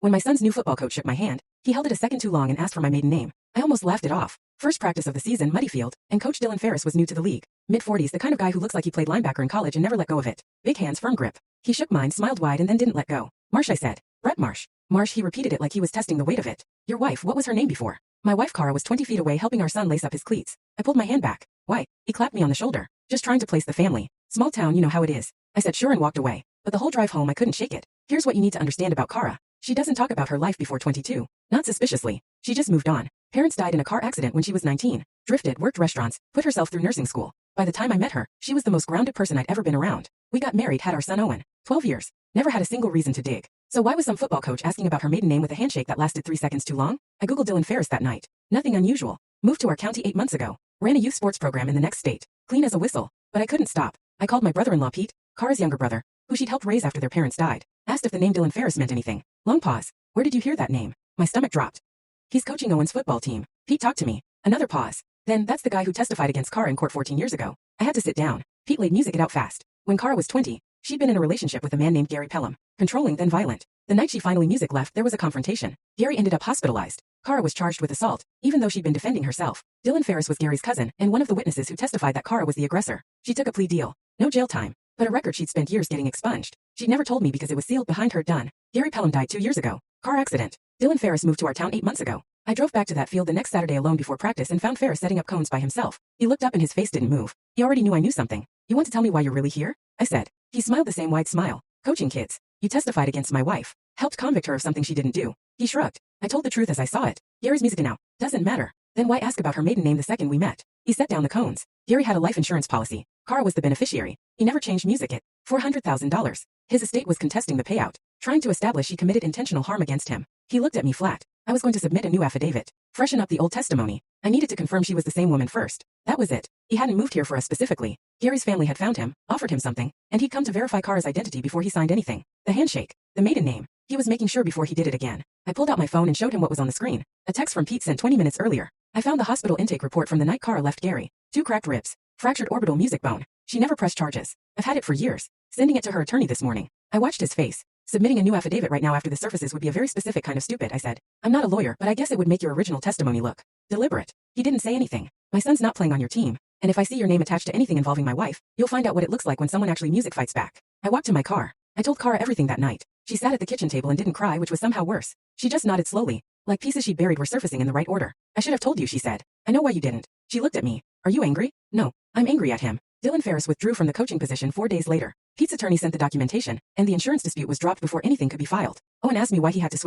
When my son's new football coach shook my hand, he held it a second too long and asked for my maiden name. I almost laughed it off. First practice of the season, muddy field, and Coach Dylan Ferris was new to the league. Mid-40s, the kind of guy who looks like he played linebacker in college and never let go of it. Big hands, firm grip. He shook mine, smiled wide, and then didn't let go. Marsh, I said. Brett Marsh. Marsh, he repeated it like he was testing the weight of it. Your wife, what was her name before? My wife Cara was 20 feet away helping our son lace up his cleats. I pulled my hand back. Why? He clapped me on the shoulder. Just trying to place the family. Small town, you know how it is. I said sure and walked away. But the whole drive home I couldn't shake it. Here's what you need to understand about Cara. She doesn't talk about her life before 22. Not suspiciously. She just moved on. Parents died in a car accident when she was 19. Drifted, worked restaurants, put herself through nursing school. By the time I met her, she was the most grounded person I'd ever been around. We got married, had our son Owen. 12 years. Never had a single reason to dig. So why was some football coach asking about her maiden name with a handshake that lasted 3 seconds too long? I googled Dylan Ferris that night. Nothing unusual. Moved to our county 8 months ago. Ran a youth sports program in the next state. Clean as a whistle. But I couldn't stop. I called my brother-in-law Pete, Cara's younger brother, who she'd helped raise after their parents died. Asked if the name Dylan Ferris meant anything. Long pause. Where did you hear that name? My stomach dropped. He's coaching Owen's football team. Pete talked to me. Another pause. Then, that's the guy who testified against Cara in court 14 years ago. I had to sit down. Pete laid music it out fast. When Cara was 20, she'd been in a relationship with a man named Gary Pelham. Controlling, then violent. The night she finally music left, there was a confrontation. Gary ended up hospitalized. Cara was charged with assault, even though she'd been defending herself. Dylan Ferris was Gary's cousin, and one of the witnesses who testified that Cara was the aggressor. She took a plea deal. No jail time, but a record she'd spent years getting expunged. She'd never told me because it was sealed behind her. Done. Gary Pelham died 2 years ago. Car accident. Dylan Ferris moved to our town 8 months ago. I drove back to that field the next Saturday alone before practice and found Ferris setting up cones by himself. He looked up and his face didn't move. He already knew I knew something. You want to tell me why you're really here? I said. He smiled the same wide smile. Coaching kids. You testified against my wife. Helped convict her of something she didn't do. He shrugged. I told the truth as I saw it. Gary's music now. Doesn't matter. Then why ask about her maiden name the second we met? He set down the cones. Gary had a life insurance policy. Cara was the beneficiary. He never changed music it. $400,000. His estate was contesting the payout, trying to establish she committed intentional harm against him. He looked at me flat. I was going to submit a new affidavit. Freshen up the old testimony. I needed to confirm she was the same woman first. That was it. He hadn't moved here for us specifically. Gary's family had found him, offered him something, and he'd come to verify Cara's identity before he signed anything. The handshake. The maiden name. He was making sure before he did it again. I pulled out my phone and showed him what was on the screen. A text from Pete sent 20 minutes earlier. I found the hospital intake report from the night Cara left Gary. 2 cracked ribs. Fractured orbital music bone. She never pressed charges. I've had it for years. Sending it to her attorney this morning. I watched his face. Submitting a new affidavit right now after the surfaces would be a very specific kind of stupid, I said. I'm not a lawyer, but I guess it would make your original testimony look deliberate. He didn't say anything. My son's not playing on your team, and if I see your name attached to anything involving my wife, you'll find out what it looks like when someone actually music fights back. I walked to my car. I told Cara everything that night. She sat at the kitchen table and didn't cry, which was somehow worse. She just nodded slowly, like pieces she'd buried were surfacing in the right order. I should have told you, she said. I know why you didn't. She looked at me. Are you angry? No, I'm angry at him. Dylan Ferris withdrew from the coaching position 4 days later. Pete's attorney sent the documentation, and the insurance dispute was dropped before anything could be filed. Owen asked me why he had to switch